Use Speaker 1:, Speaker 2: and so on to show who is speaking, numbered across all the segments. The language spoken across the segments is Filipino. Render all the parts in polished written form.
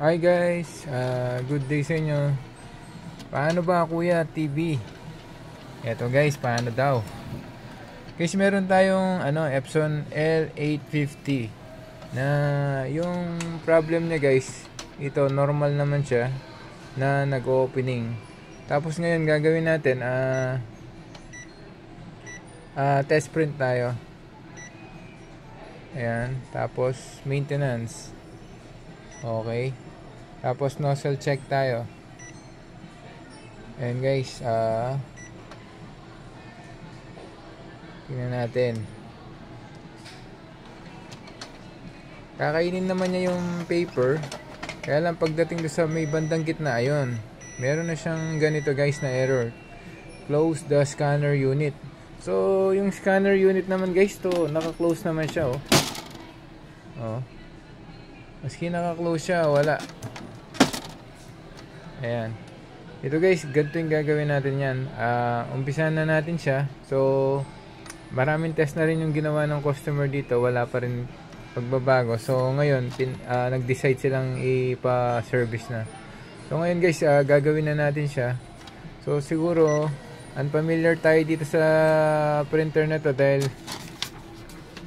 Speaker 1: Hi guys, good day sa inyo. Paano ba Kuya TV? Eto guys, paano daw? Guys, meron tayong Epson L850 na yung problem niya guys, ito normal naman siya na nag-opening. Tapos ngayon gagawin natin test print tayo. Ayan, tapos maintenance. Okay. Tapos nozzle check tayo. Ayan guys, tingnan natin. Kakainin naman niya yung paper. Kaya lang pagdating do sa may bandang gitna, ayun, meron na siyang ganito guys na error. Close the scanner unit. So yung scanner unit naman guys, to naka-close naman siya. Maski naka-close siya, wala. Ayan. Ito guys, ganito yung gagawin natin yan. Umpisahan na natin siya. So maraming test na rin yung ginawa ng customer dito, wala pa rin pagbabago. So ngayon nag-decide silang ipa-service na. So ngayon guys, gagawin na natin siya. So siguro unfamiliar tayo dito sa printer na to dahil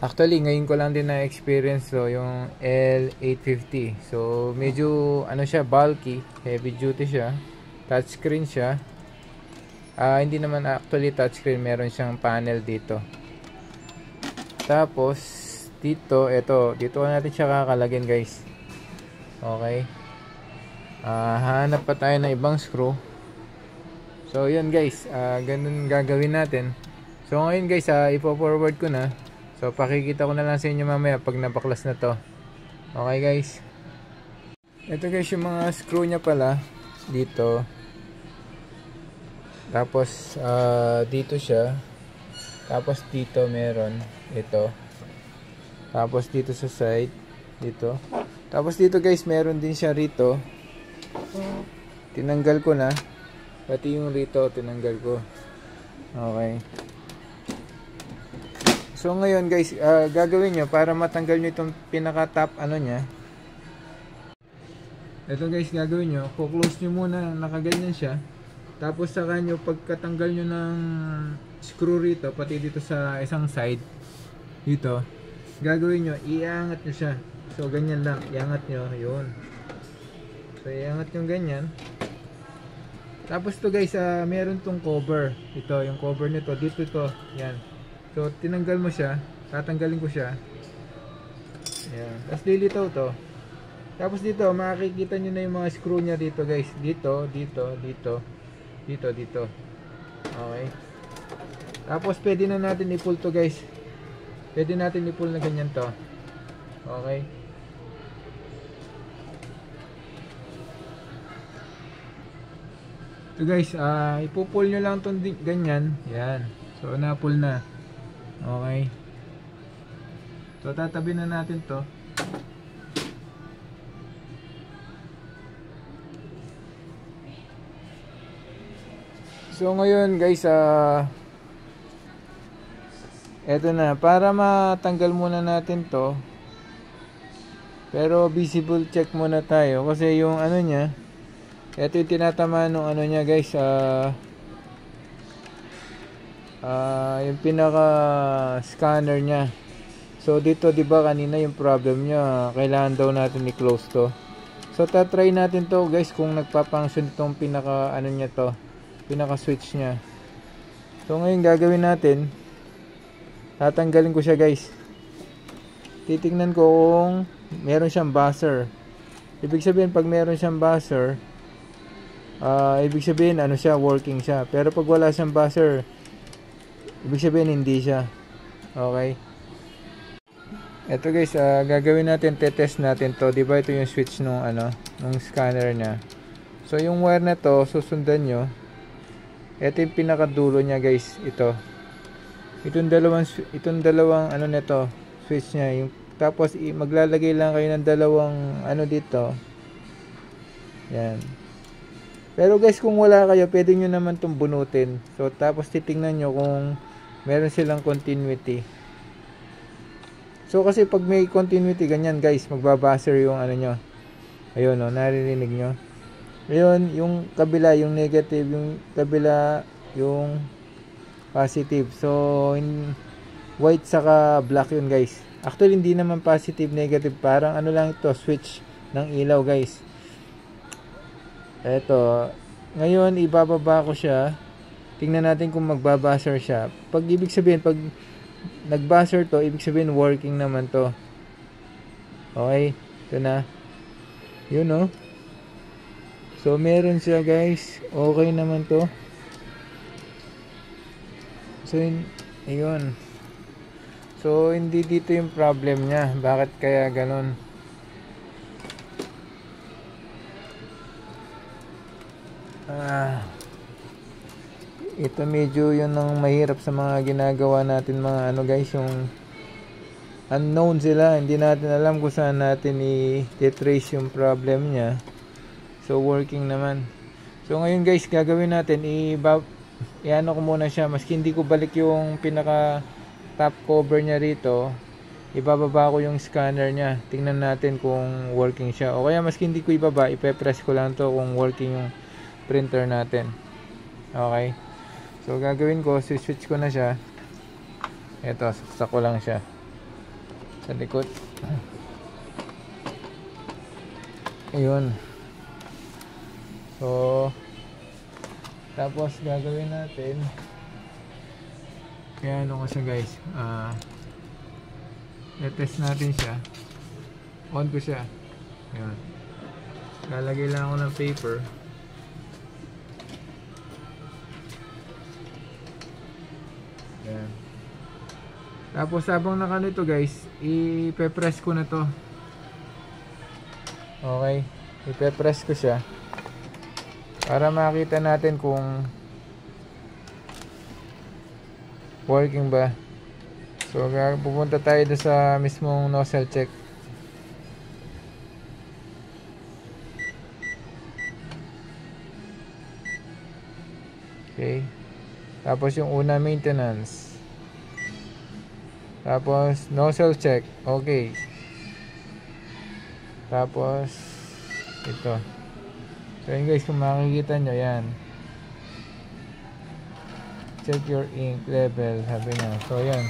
Speaker 1: actually ngayon ko lang din na experience yung L850. So medyo siya, bulky, heavy duty siya, touchscreen siya. Hindi naman actually touchscreen, meron siyang panel dito. Tapos dito natin siya kakalagyan guys. Okay. Hanap pa tayo ng ibang screw. So yun guys, ganun gagawin natin. So ngayon guys, ipo-forward ko na. So pakikita ko na lang sa inyo mamaya pag napaklas na to. Okay guys. Ito guys yung mga screw niya pala dito. Tapos dito siya. Tapos dito meron ito. Tapos dito sa side dito. Tapos dito guys meron din siya rito. Tinanggal ko na. Pati yung rito tinanggal ko. Okay. So ngayon guys, gagawin nyo para matanggal nyo itong pinaka top niya. Ito guys, gagawin nyo, close nyo muna, nakaganyan siya. Tapos saka nyo, pagkatanggal nyo ng screw rito, pati dito sa isang side dito, gagawin nyo, iangat nyo siya. So ganyan lang, iangat nyo, yun. So iangat nyo ganyan. Tapos to guys, meron tong cover. Ito, yung cover nito, dito to, yan. So tinanggal mo siya, tatanggalin ko siya. Ayan. Tapos lilitaw to. Tapos dito makikita nyo na yung mga screw nya dito guys. Dito. Okay. Tapos pwede na natin i-pull to guys. Pwede natin i-pull na ganyan to. Okay. So guys, ipo-pull nyo lang itong ganyan. Yan. So na-pull na. Okay. So tatabi na natin to. So ngayon guys, eto na, para matanggal muna natin to. Pero visible check muna tayo kasi yung niya, eto yung tinatama nung niya guys, yung pinaka scanner niya. So dito 'di ba kanina yung problem niya, kailangan daw natin i-close to. So tatry natin to guys kung nagpa-function itong pinaka niya to, pinaka switch niya. So ngayon gagawin natin, tatanggalin ko siya guys. Titingnan ko kung meron siyang buzzer. Ibig sabihin pag meron siyang buzzer, ibig sabihin siya, working siya. Pero pag wala siyang buzzer, ibig sabihin hindi siya. Okay. Ito guys, gagawin natin, tetest natin to. Diba ito yung switch nung nung scanner niya. So yung wire na to, susundan nyo. Ito yung pinakadulo niya guys, ito. Itong dalawang nito, switch niya. Yung, tapos maglalagay lang kayo ng dalawang dito. Yan. Pero guys, kung wala kayo, pwede nyo naman itong bunutin. So tapos titingnan nyo kung meron silang continuity. So kasi pag may continuity ganyan guys, magbabuzzer yung nyo. Ayun, oh, naririnig nyo. Ayun, yung kabila, yung negative, yung kabila, yung positive. So, white saka black yun, guys. Actually, hindi naman positive, negative. Parang ano lang ito, switch ng ilaw, guys. Eto. Ngayon, ibababa ko siya. Tingnan natin kung magbabuzzer siya. Pag ibig sabihin, pag nagbuzzer to, ibig sabihin working naman to. Okay? Ito na. Yun, oh. So, meron siya, guys. Okay naman to. So, ayun. So, hindi dito yung problem niya. Bakit kaya ganun? Ito medyo yun ang mahirap sa mga ginagawa natin mga ano guys, yung unknown sila. Hindi natin alam kung saan natin i-trace yung problem niya. So, working naman. So, ngayon guys, gagawin natin, i-ano ko muna siya. Maski hindi ko balik yung pinaka top cover niya rito, ibababa ko yung scanner niya. Tingnan natin kung working siya. O kaya maski hindi ko ibaba, ipe-press ko lang to kung working yung printer natin. Okay. So, gagawin ko, switch ko na siya. Ito, saksak ko lang siya sa likod. Ayun. So, tapos gagawin natin, kaya ano ko siya guys, i-test natin siya. On ko siya. Ayun. Lalagay lang ako ng paper. Ayan. Tapos habang nakanito guys, ipe-press ko na to. Okay, ipe-press ko siya para makita natin kung working ba. So pupunta tayo sa mismong nozzle check. Okay. Tapos yung una, maintenance. Tapos nozzle check. Okay. Tapos ito. So yun guys, kung makikita nyo yan, check your ink level, sabi niya. So yan.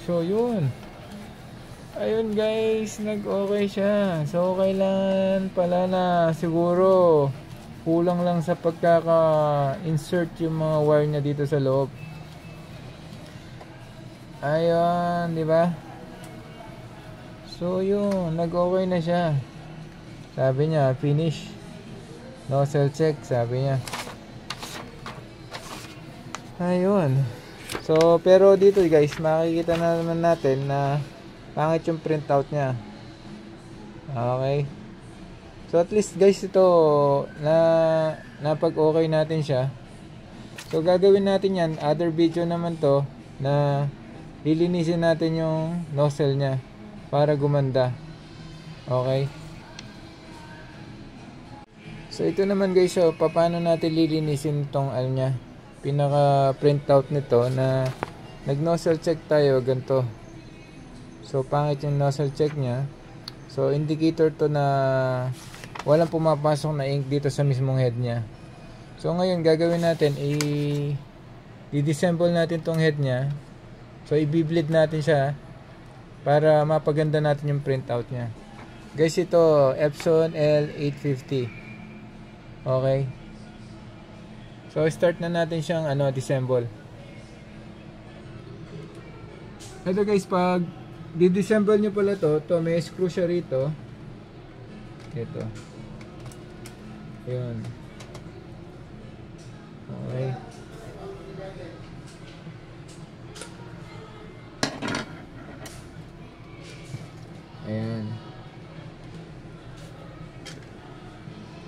Speaker 1: So yun. Ayun guys, nag-okay siya. So kailangan pala na siguro kulang lang sa pagkaka-insert yung mga wire niya dito sa loob. Ayun, di ba? So yun, nag-okay na siya. Sabi niya, finish. Nozzle check, sabi niya. Ayun. So, pero dito guys, makikita na naman natin na pangit yung printout niya. Okay. So at least guys, ito napag-okay natin siya. So gagawin natin yan, other video naman to, na lilinisin natin yung nozzle niya para gumanda. Okay. So ito naman guys, so paano natin lilinisin itong ano niya, pinaka printout nito, na nag nozzle check tayo ganito. So pangit yung nozzle check niya. So indicator to na walang pumapasok na ink dito sa mismong head niya. So ngayon gagawin natin, i-disassemble natin tong head niya. So i-bleed natin siya para mapaganda natin yung printout niya. Guys, ito Epson L850. Okay. So start na natin siyang disassemble. Ito guys, pag di-disassemble nyo pala to may screw siya rito. Ito. Ayun. Okay. Ayan.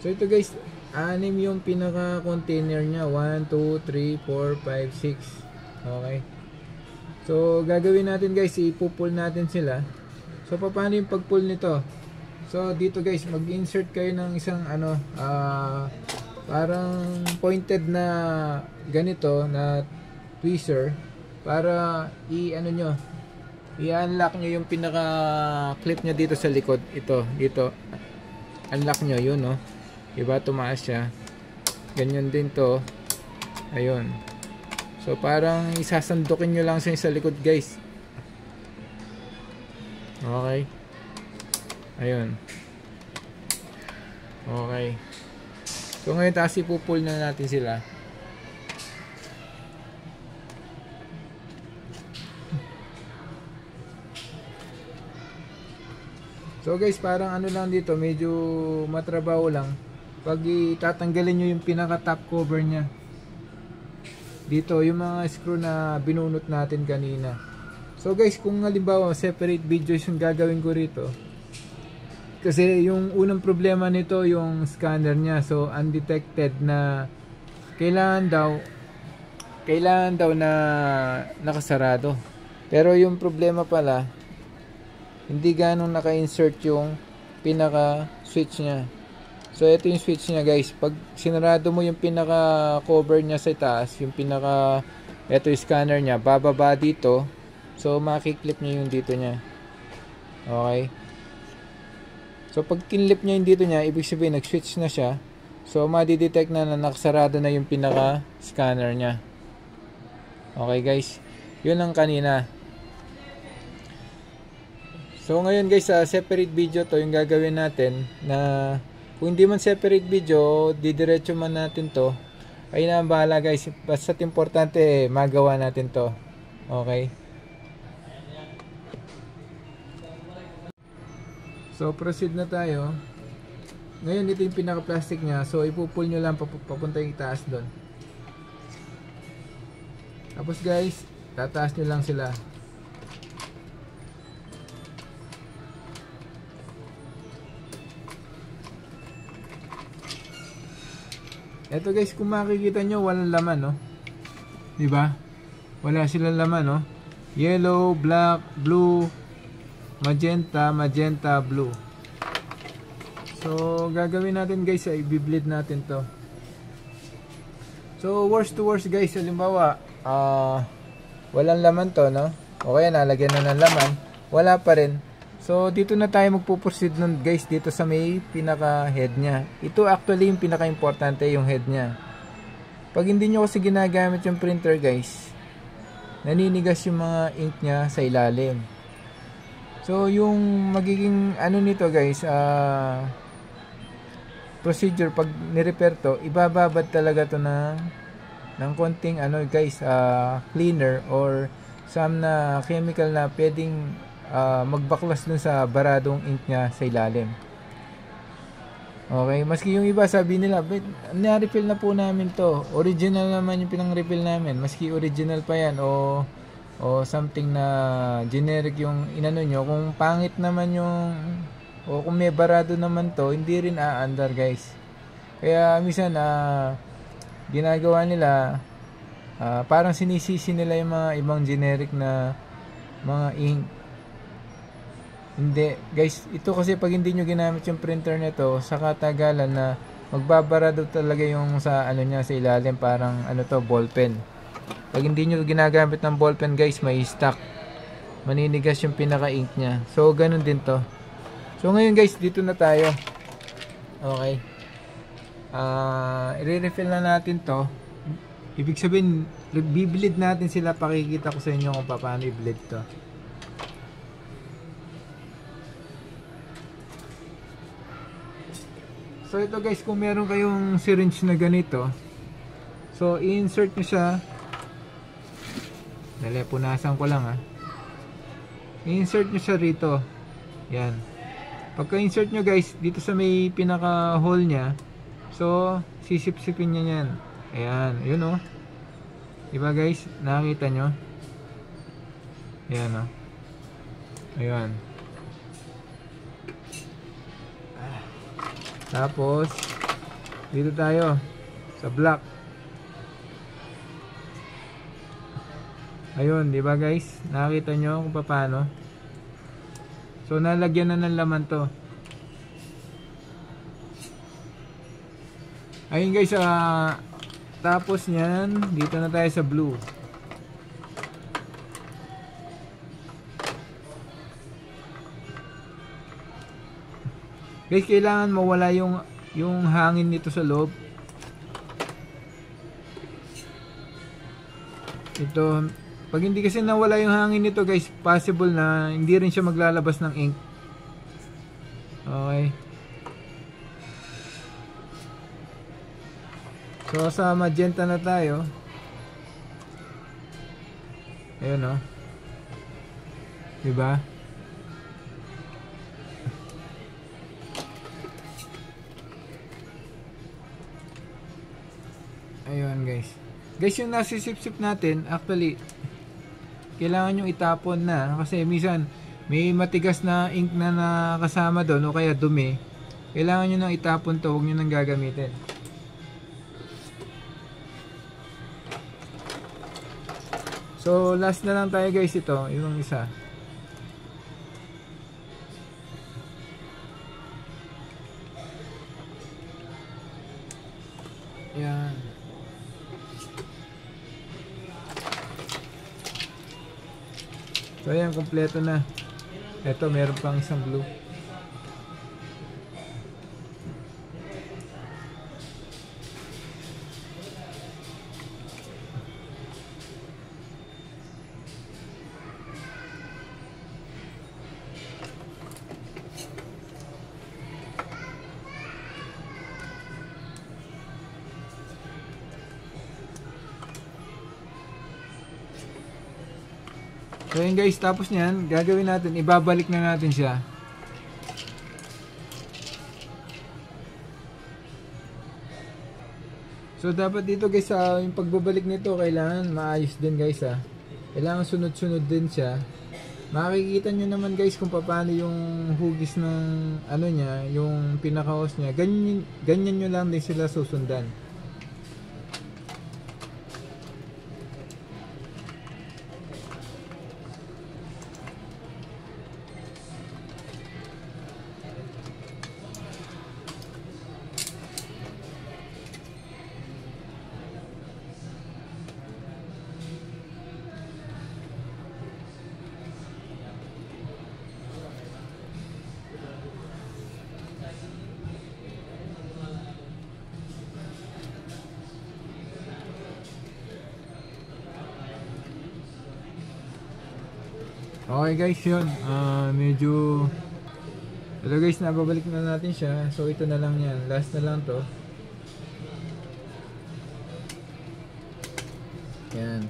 Speaker 1: So ito guys, 6 yung pinaka container nya. 1, 2, 3, 4, 5, 6. Okay. So gagawin natin guys, ipupull natin sila. So paano yung pag-pull nito? So dito guys, mag-insert kayo ng isang parang pointed na ganito na tweezer para i-unlock nyo yung pinaka clip nya dito sa likod. Ito, dito. Unlock nyo yun, no? Diba, tumaas siya. Ganyan din to. Ayun. So, parang isasandukin nyo lang siya sa likod, guys. Okay. Ayun. Okay. So, ngayon taas ipupull na natin sila. So guys, parang ano lang dito, medyo matrabaho lang. Pag itatanggalin nyo yung pinaka top cover nya dito, yung mga screw na binunot natin kanina. So guys, kung halimbawa separate videos yung gagawin ko rito, kasi yung unang problema nito yung scanner nya. So undetected na kailangan daw na nakasarado. Pero yung problema pala, hindi ganong naka-insert yung pinaka switch nya. So ito yung switch nya, guys. Pag sinarado mo yung pinaka cover nya sa taas, yung pinaka, ito yung scanner nya, bababa dito. So makiklip nya yung dito nya. Okay. So pag kinlip nya yung dito nya, ibig sabihin nag-switch na siya. So madidetect na nakasarado na yung pinaka scanner nya. Okay guys, yun ang kanina. So ngayon guys, separate video to yung gagawin natin, na kung hindi man separate video, didiretso man natin to, ay na bahala guys. Basta importante magawa natin to. Okay. So proceed na tayo. Ngayon ito yung pinaka plastic nya. So ipupull nyo lang papunta yung itaas doon. Tapos guys, tataas nyo lang sila. Eto guys, kung makikita nyo, walang laman, no? Diba? Wala silang laman, no? Yellow, black, blue, magenta, magenta, blue. So, gagawin natin guys, ay i-bleed natin to. So, worst to worst guys, halimbawa, walang laman to, no? O kaya nalagyan na ng laman, wala pa rin. So, dito na tayo magpuproceed nun guys, dito sa may pinaka head nya. Ito actually yung pinaka importante, yung head nya. Pag hindi nyo kasi ginagamit yung printer guys, naninigas yung mga ink nya sa ilalim. So, yung magiging ano nito guys, procedure pag ni-repair to, ibababad talaga to ng konting ano guys, cleaner or some na chemical na pwedeng magbaklas dun sa baradong ink nya sa ilalim. Okay, maski yung iba sabi nila, na-refill na po namin to, original naman yung pinang-refill namin, maski original pa yan o something na generic yung inano nyo, kung pangit naman yung o kung may barado naman to, hindi rin aandar guys. Kaya minsan ginagawa nila, parang sinisisi nila yung mga ibang generic na mga ink. Hindi guys, ito kasi pag hindi nyo ginamit yung printer nito, sa katagalan na magbabarado talaga yung sa ano nya sa ilalim, parang ano to, ballpen. Pag hindi nyo ginagamit ng ballpen guys, may stuck, maninigas yung pinaka ink nya. So ganun din to. So ngayon guys, dito na tayo. Okay, i-refill na natin to. Ibig sabihin, i-bleed natin sila. Pakikita ko sa inyo kung paano i-bleed to. So ito guys, kung meron kayong syringe na ganito, so i-insert nyo siya. Dali, punasan ko lang i-insert nyo siya rito. Yan. Pagka-insert nyo guys, dito sa may pinaka-hole nya, so sisip-sipin nya yan. Ayan, yun diba guys, nakita nyo? Ayan Ayan. Tapos dito tayo sa black. Ayun, diba guys, nakita nyo kung paano. So nalagyan na ng laman to. Ayun guys, tapos nyan, dito na tayo sa blue. Guys, kailangan mawala yung hangin nito sa loob. Ito, pag hindi kasi nawala yung hangin nito guys, possible na hindi rin siya maglalabas ng ink. Okay. So sa magenta na tayo. Ayun o. Diba? Ayun guys. Guys, yung nasisip-sip natin, actually, kailangan yung itapon na. Kasi minsan, may matigas na ink na nakasama doon o kaya dumi. Kailangan nyo nang itapon to, huwag nyo nang gagamitin. So, last na lang tayo guys ito, yung isa. Yan. So, ayan, kompleto na. Ito, meron pang isang blue. So yun guys, tapos nyan, gagawin natin, ibabalik na natin siya. So dapat dito guys, yung pagbabalik nito, kailangan maayos din guys ha. Kailangan sunod-sunod din siya. Makikita nyo naman guys kung paano yung hugis ng ano niya, yung pinaka-hose niya. Ganyan nyo lang din sila susundan. Okay guys, yun. Medyo ito guys, nababalik na natin siya. So ito na lang yan. Last na lang to. Yan.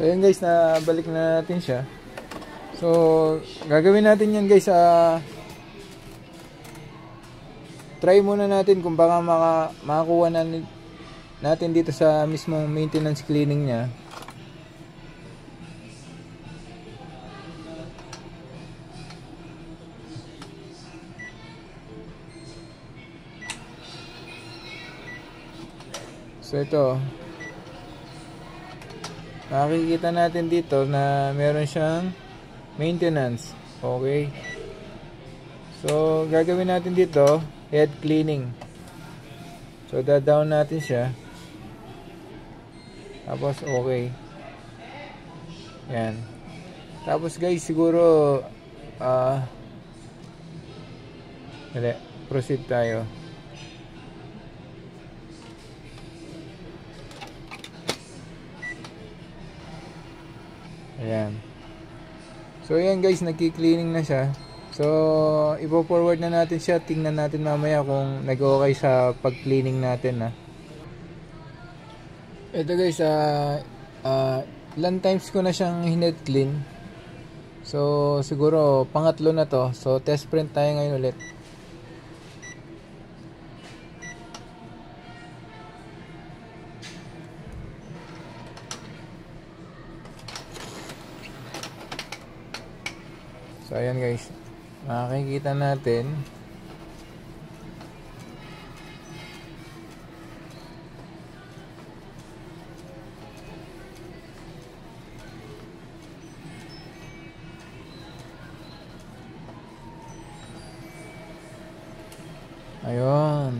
Speaker 1: So yun guys, nabalik na natin siya. So gagawin natin yan guys sa try muna natin kung baka makakuha natin dito sa mismong maintenance cleaning niya. So ito, makikita natin dito na meron siyang maintenance. Okay. So gagawin natin dito head cleaning. So da-down natin siya. Tapos okay. Yan. Tapos guys, siguro proceed tayo. Ayan. So ayan guys, nagki-cleaning na siya. So, ipo-forward na natin siya. Tingnan natin mamaya kung nag-okay sa pag-cleaning natin ha. Ito guys, ilang times ko na siyang hinet clean. So, siguro pangatlo na to. So, test print tayo ngayon ulit. So, ayan guys. Makikita natin ayun.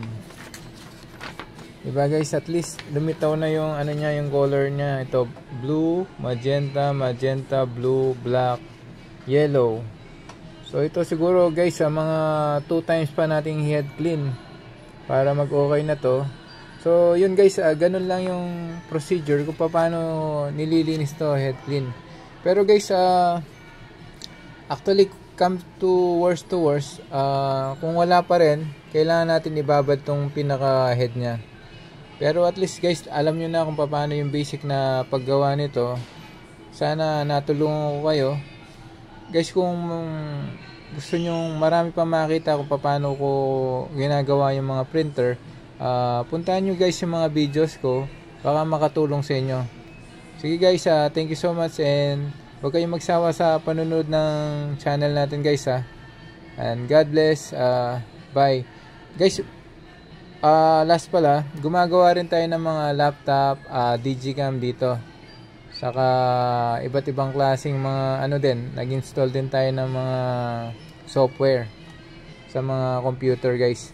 Speaker 1: Diba guys, at least lumitaw na yung ano niya, yung color niya. Ito, blue, magenta, magenta, blue, black, yellow. So ito siguro guys, sa mga 2 times pa nating head clean para mag-okay na to. So yun guys, ganun lang yung procedure kung paano nililinis to head clean. Pero guys, actually come to worst, kung wala pa rin, kailangan natin ibabad tong pinaka head nya. Pero at least guys, alam nyo na kung paano yung basic na paggawa nito. Sana natulungan ko kayo. Guys, kung gusto nyo marami pa makita kung paano ko ginagawa yung mga printer, puntahan nyo guys yung mga videos ko. Baka makatulong sa inyo. Sige guys, thank you so much, and huwag kayong magsawa sa panunod ng channel natin guys, and God bless. Bye guys. Last pala, gumagawa rin tayo ng mga laptop, digicam dito. Saka iba't ibang klaseng mga ano din, nag-install din tayo ng mga software sa mga computer guys.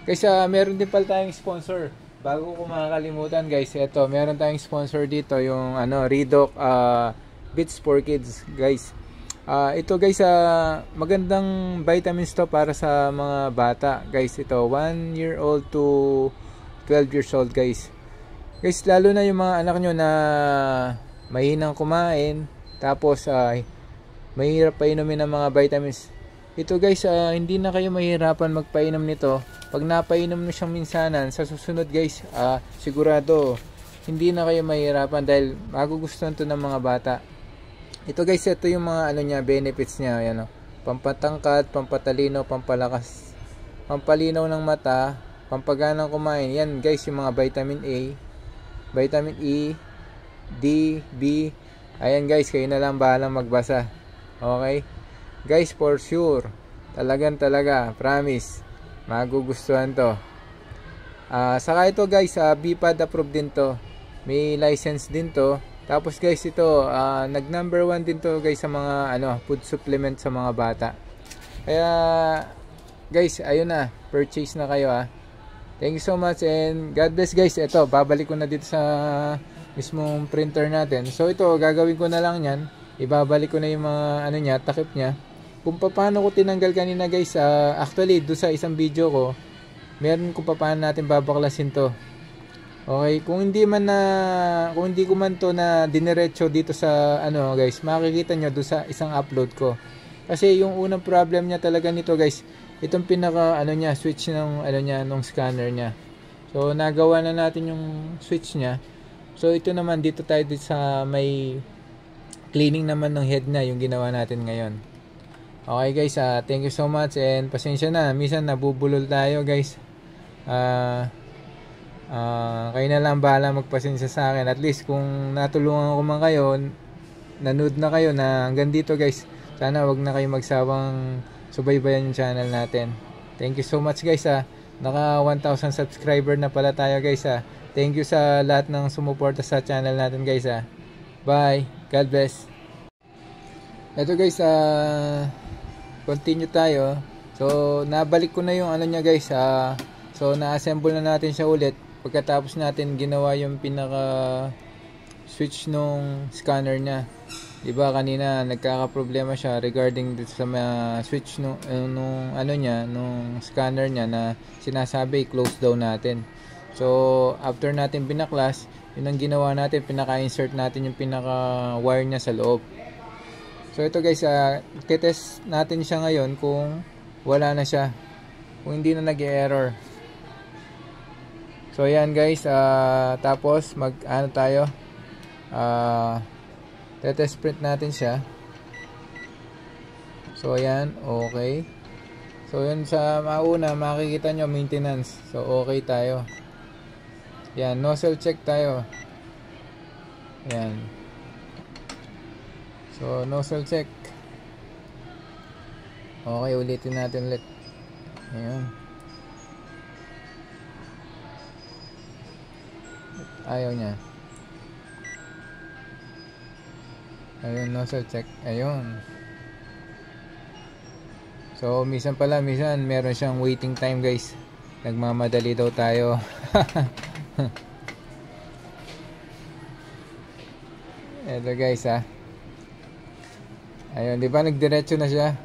Speaker 1: Guys, meron din pala tayong sponsor. Bago ko makakalimutan guys, eto, meron tayong sponsor dito, yung ano, Redoc Bits for Kids guys. Ito guys, magandang vitamins to para sa mga bata guys. Ito 1 year old to 12 years old guys. Guys, lalo na yung mga anak nyo na mahinang kumain, tapos mahirap painumin ng mga vitamins. Ito guys, hindi na kayo mahirapan magpainom nito. Pag napainom nyo siyang minsanan, sa susunod guys, sigurado hindi na kayo mahirapan dahil magugustuhan to ng mga bata. Ito guys, ito yung mga ano niya, benefits niya. Ayan, pampatangkad, pampatalino, pampalakas, pampalinaw ng mata, pampaganang kumain. Yan guys, yung mga vitamin A, vitamin E, D, B. Ayan guys, kayo na lang bahalang magbasa. Okay guys, for sure, talaga, promise, magugustuhan to. Saka ito guys, BPAD approved din to, may license din to. Tapos guys, ito nag number 1 din to guys sa mga food supplement sa mga bata. Kaya guys, ayun na, purchase na kayo. Thank you so much, and God bless guys. Ito, babalik ko na dito sa mismong printer natin. So ito, gagawin ko na lang yan, ibabalik ko na yung mga niya, takip niya. Kung paano ko tinanggal kanina guys, actually do sa isang video ko, meron kung paano natin babaklasin to. Okay, kung hindi ko man to na diniretso dito sa guys, makikita nyo doon sa isang upload ko. Kasi yung unang problem niya talaga nito guys, itong pinaka niya, switch ng nung scanner niya. So nagawa na natin yung switch niya. So ito naman, dito tayo sa may cleaning naman ng head na yung ginawa natin ngayon. Okay guys, thank you so much, and pasensya na, minsan nabubulol tayo guys. Kayo na lang bahala magpasensya sa akin. At least kung natulungan ko man kayo, nanood na kayo na hanggang dito guys, sana wag na kayo magsawang subaybayan yung channel natin. Thank you so much guys. Naka 1,000 subscriber na pala tayo guys. Thank you sa lahat ng sumuporta sa channel natin guys. Bye, God bless. Ito guys, continue tayo. So nabalik ko na yung niya guys. So na-assemble na natin siya ulit pagkatapos natin ginawa yung pinaka switch nung scanner niya. Diba kanina nagkaka-problema siya regarding dito sa switch nung nung scanner niya na sinasabi close daw natin. So after natin binaklas, yun ang ginawa natin, pinaka-insert natin yung pinaka-wire niya sa loob. So ito guys, test natin siya ngayon kung wala na siya, kung hindi na nag-error. So yan guys, tapos tayo, test print natin siya. So yan, okay. So yun, sa mauna makikita nyo maintenance. So okay tayo. Yan, nozzle check tayo. Yan. So nozzle check. Okay, ulitin natin ulit. Ayan. Ayaw niya. Ayun, nozzle check. Ayun. So minsan meron siyang waiting time guys. Nagmamadali daw tayo. Ito guys ha. Ayun, di ba nagdiretso na siya?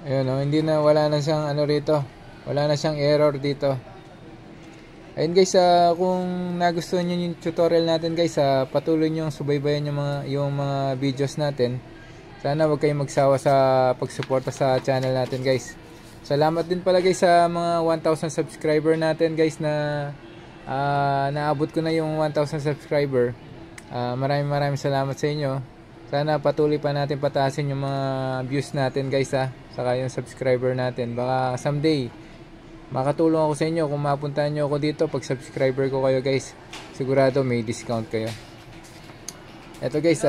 Speaker 1: Ayun oh, hindi na, wala na siyang ano rito. Wala na siyang error dito. Ayun guys, kung nagustuhan niyo yung tutorial natin guys, patuloy niyo subaybayan yung mga videos natin. Sana wag kayong magsawa sa pagsuporta sa channel natin guys. Salamat din pala guys sa mga 1,000 subscriber natin guys na naabot ko na yung 1,000 subscriber. Maraming salamat sa inyo. Sana patuloy pa natin pataasin yung mga views natin guys saka yung subscriber natin. Baka someday makatulong ako sa inyo kung mapuntahan nyo ako dito pag subscriber ko kayo guys. Sigurado may discount kayo. Eto guys